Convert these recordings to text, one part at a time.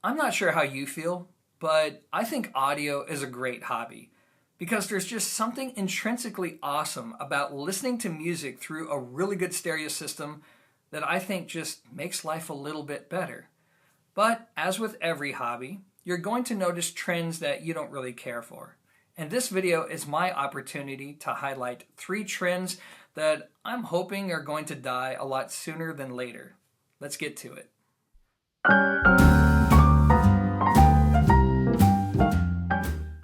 I'm not sure how you feel, but I think audio is a great hobby because there's just something intrinsically awesome about listening to music through a really good stereo system that I think just makes life a little bit better. But as with every hobby, you're going to notice trends that you don't really care for. And this video is my opportunity to highlight 3 trends that I'm hoping are going to die a lot sooner than later. Let's get to it.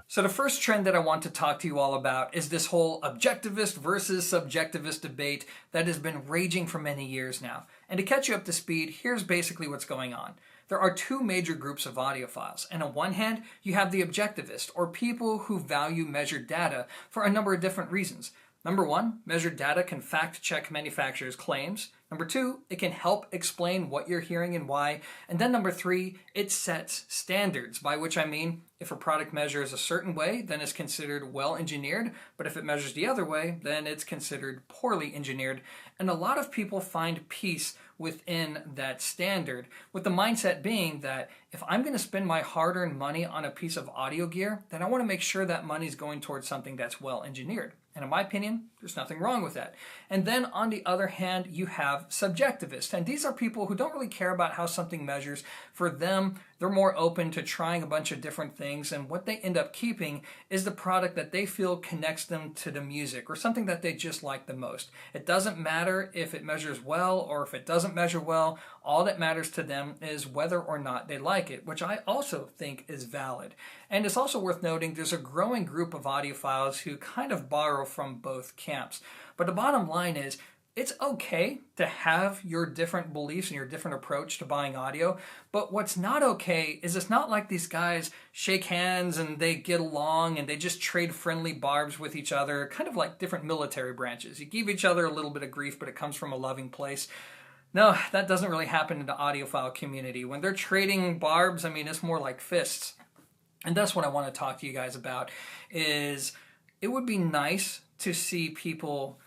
So the first trend that I want to talk to you all about is this whole objectivist versus subjectivist debate that has been raging for many years now. And to catch you up to speed, here's basically what's going on. There are 2 major groups of audiophiles, and on one hand, you have the objectivist, or people who value measured data for a number of different reasons. Number 1, measured data can fact-check manufacturers' claims. Number 2, it can help explain what you're hearing and why. And then number 3, it sets standards, by which I mean if a product measures a certain way, then it's considered well-engineered, but if it measures the other way, then it's considered poorly engineered. And a lot of people find peace within that standard, with the mindset being that if I'm going to spend my hard-earned money on a piece of audio gear, then I want to make sure that money's going towards something that's well-engineered. And in my opinion, there's nothing wrong with that. And then on the other hand, you have subjectivists. And these are people who don't really care about how something measures. For them, they're more open to trying a bunch of different things. And what they end up keeping is the product that they feel connects them to the music or something that they just like the most. It doesn't matter if it measures well or if it doesn't measure well. All that matters to them is whether or not they like it, which I also think is valid. And it's also worth noting there's a growing group of audiophiles who kind of borrow from both camps. But the bottom line is, it's okay to have your different beliefs and your different approach to buying audio, but what's not okay is it's not like these guys shake hands and they get along and they just trade friendly barbs with each other, kind of like different military branches. You give each other a little bit of grief, but it comes from a loving place. No, that doesn't really happen in the audiophile community. When they're trading barbs, I mean, it's more like fists. And that's what I want to talk to you guys about, is it would be nice to see people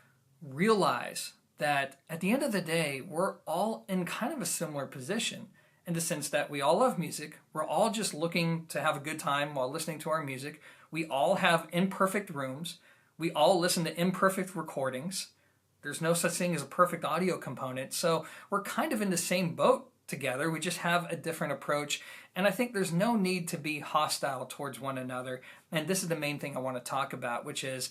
realize that at the end of the day, we're all in kind of a similar position in the sense that we all love music. We're all just looking to have a good time while listening to our music. We all have imperfect rooms. We all listen to imperfect recordings. There's no such thing as a perfect audio component. So we're kind of in the same boat together. We just have a different approach. And I think there's no need to be hostile towards one another. And this is the main thing I want to talk about, which is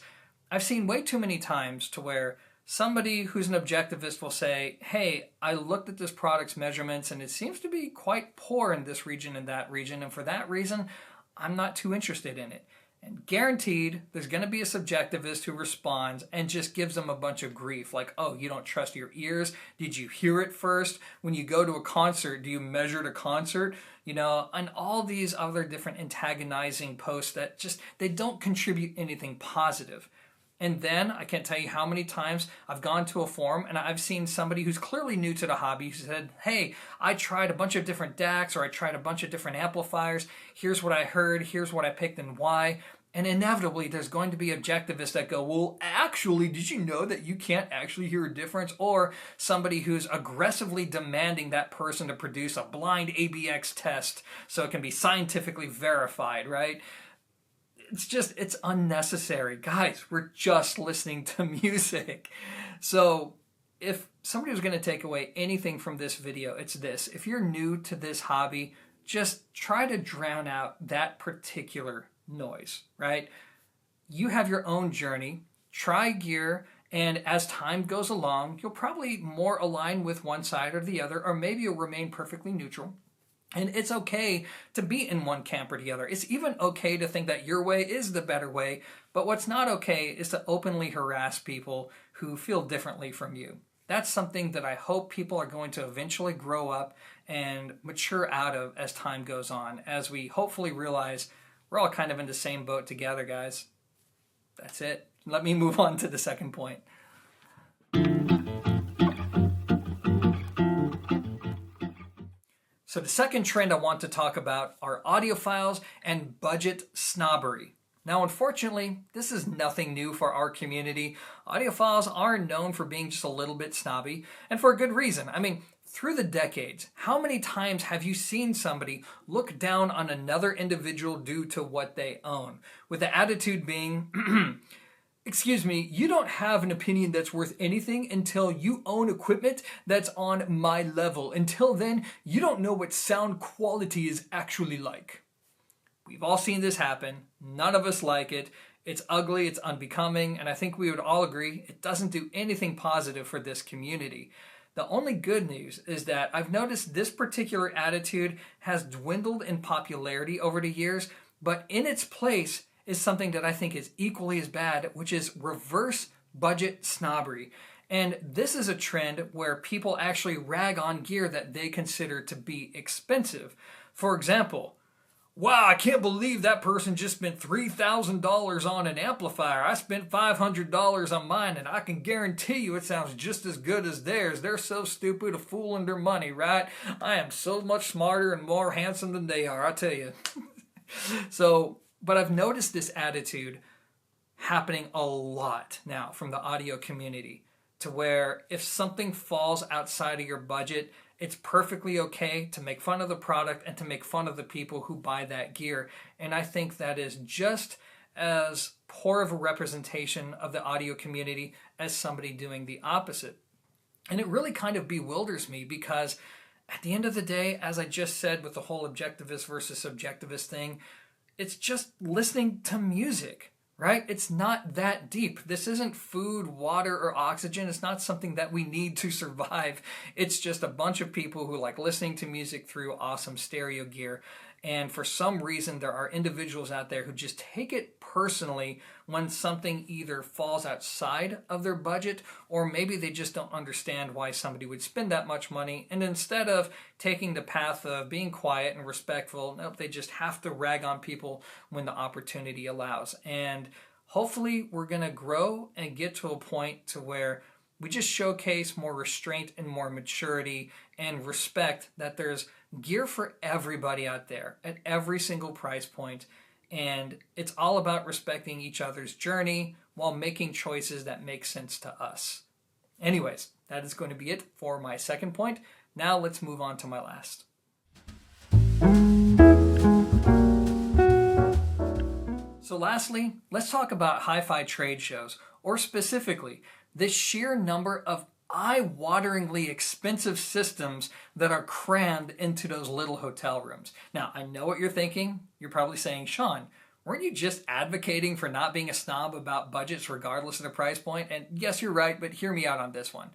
I've seen way too many times to where somebody who's an objectivist will say, hey, I looked at this product's measurements and it seems to be quite poor in this region and that region. And for that reason, I'm not too interested in it. And guaranteed, there's going to be a subjectivist who responds and just gives them a bunch of grief. Like, oh, you don't trust your ears? Did you hear it first? When you go to a concert, do you measure the concert? You know, and all these other different antagonizing posts that just, they don't contribute anything positive. And then I can't tell you how many times I've gone to a forum and I've seen somebody who's clearly new to the hobby who said, hey, I tried a bunch of different DACs or I tried a bunch of different amplifiers. Here's what I heard. Here's what I picked and why. And inevitably, there's going to be objectivists that go, well, actually, did you know that you can't actually hear a difference? Or somebody who's aggressively demanding that person to produce a blind ABX test so it can be scientifically verified, right? It's unnecessary. Guys, we're just listening to music. So if somebody was going to take away anything from this video, it's this. If you're new to this hobby, just try to drown out that particular noise, right? You have your own journey. Try gear, and as time goes along, you'll probably more align with one side or the other, or maybe you'll remain perfectly neutral. And it's okay to be in one camp or the other. It's even okay to think that your way is the better way. But what's not okay is to openly harass people who feel differently from you. That's something that I hope people are going to eventually grow up and mature out of as time goes on, as we hopefully realize we're all kind of in the same boat together, guys. That's it. Let me move on to the second point. So the second trend I want to talk about are audiophiles and budget snobbery. Now, unfortunately, this is nothing new for our community. Audiophiles are known for being just a little bit snobby, and for a good reason. I mean, through the decades, how many times have you seen somebody look down on another individual due to what they own? With the attitude being, excuse me, you don't have an opinion that's worth anything until you own equipment that's on my level. Until then, you don't know what sound quality is actually like. We've all seen this happen. None of us like it. It's ugly, it's unbecoming, and I think we would all agree it doesn't do anything positive for this community. The only good news is that I've noticed this particular attitude has dwindled in popularity over the years, but in its place is something that I think is equally as bad, which is reverse budget snobbery. And this is a trend where people actually rag on gear that they consider to be expensive. For example, wow, I can't believe that person just spent $3,000 on an amplifier. I spent $500 on mine, and I can guarantee you it sounds just as good as theirs. They're so stupid, a fool in their money, right? I am so much smarter and more handsome than they are, I tell you. But I've noticed this attitude happening a lot now from the audio community, to where if something falls outside of your budget, it's perfectly okay to make fun of the product and to make fun of the people who buy that gear. And I think that is just as poor of a representation of the audio community as somebody doing the opposite. And it really kind of bewilders me because at the end of the day, as I just said with the whole objectivist versus subjectivist thing, it's just listening to music. Right? It's not that deep. This isn't food, water, or oxygen. It's not something that we need to survive. It's just a bunch of people who like listening to music through awesome stereo gear. And for some reason, there are individuals out there who just take it personally when something either falls outside of their budget, or maybe they just don't understand why somebody would spend that much money. And instead of taking the path of being quiet and respectful, nope, they just have to rag on people when the opportunity allows. And hopefully we're going to grow and get to a point to where we just showcase more restraint and more maturity and respect that there's gear for everybody out there at every single price point. And it's all about respecting each other's journey while making choices that make sense to us. Anyways, that is going to be it for my second point. Now let's move on to my last. So lastly, let's talk about hi-fi trade shows, or specifically, the sheer number of eye-wateringly expensive systems that are crammed into those little hotel rooms. Now, I know what you're thinking. You're probably saying, Sean, weren't you just advocating for not being a snob about budgets regardless of the price point? And yes, you're right, but hear me out on this one.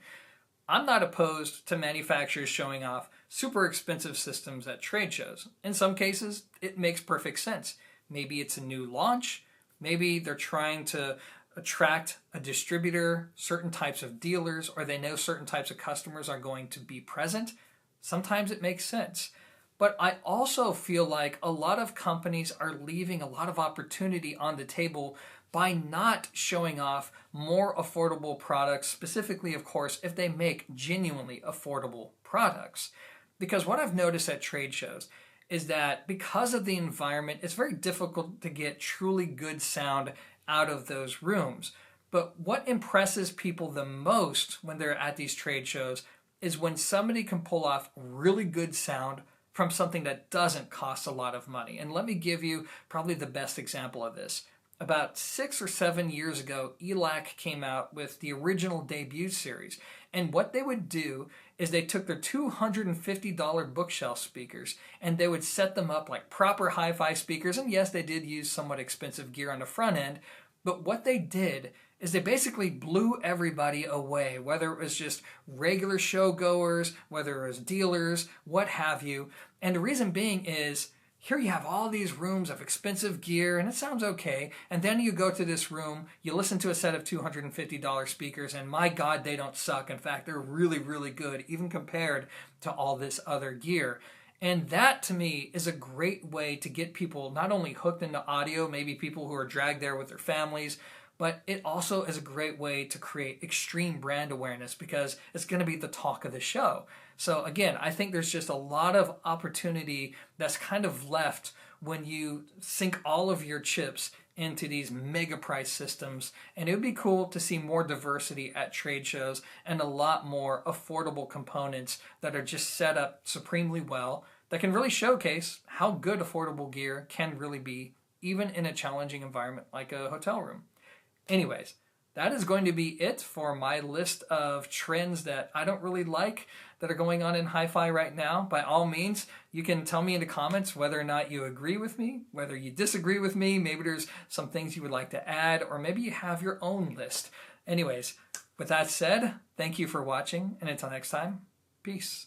I'm not opposed to manufacturers showing off super expensive systems at trade shows. In some cases, it makes perfect sense. Maybe it's a new launch. Maybe they're trying to attract a distributor, certain types of dealers, or they know certain types of customers are going to be present. Sometimes it makes sense. But I also feel like a lot of companies are leaving a lot of opportunity on the table by not showing off more affordable products, specifically, of course, if they make genuinely affordable products. Because what I've noticed at trade shows is that because of the environment, it's very difficult to get truly good sound out of those rooms. But what impresses people the most when they're at these trade shows is when somebody can pull off really good sound from something that doesn't cost a lot of money. And let me give you probably the best example of this. About 6 or 7 years ago, ELAC came out with the original debut series. And what they would do is they took their $250 bookshelf speakers and they would set them up like proper hi-fi speakers. And yes, they did use somewhat expensive gear on the front end. But what they did is they basically blew everybody away, whether it was just regular showgoers, whether it was dealers, what have you. And the reason being is, here you have all these rooms of expensive gear, and it sounds okay. And then you go to this room, you listen to a set of $250 speakers, and my God, they don't suck. In fact, they're really, really good, even compared to all this other gear. And that, to me, is a great way to get people not only hooked into audio, maybe people who are dragged there with their families, but it also is a great way to create extreme brand awareness because it's going to be the talk of the show. So again, I think there's just a lot of opportunity that's kind of left when you sink all of your chips into these mega price systems, and it would be cool to see more diversity at trade shows and a lot more affordable components that are just set up supremely well that can really showcase how good affordable gear can really be, even in a challenging environment like a hotel room. Anyways, that is going to be it for my list of trends that I don't really like that are going on in hi-fi right now. By all means, you can tell me in the comments whether or not you agree with me, whether you disagree with me, maybe there's some things you would like to add, or maybe you have your own list. Anyways, with that said, thank you for watching, and until next time, peace.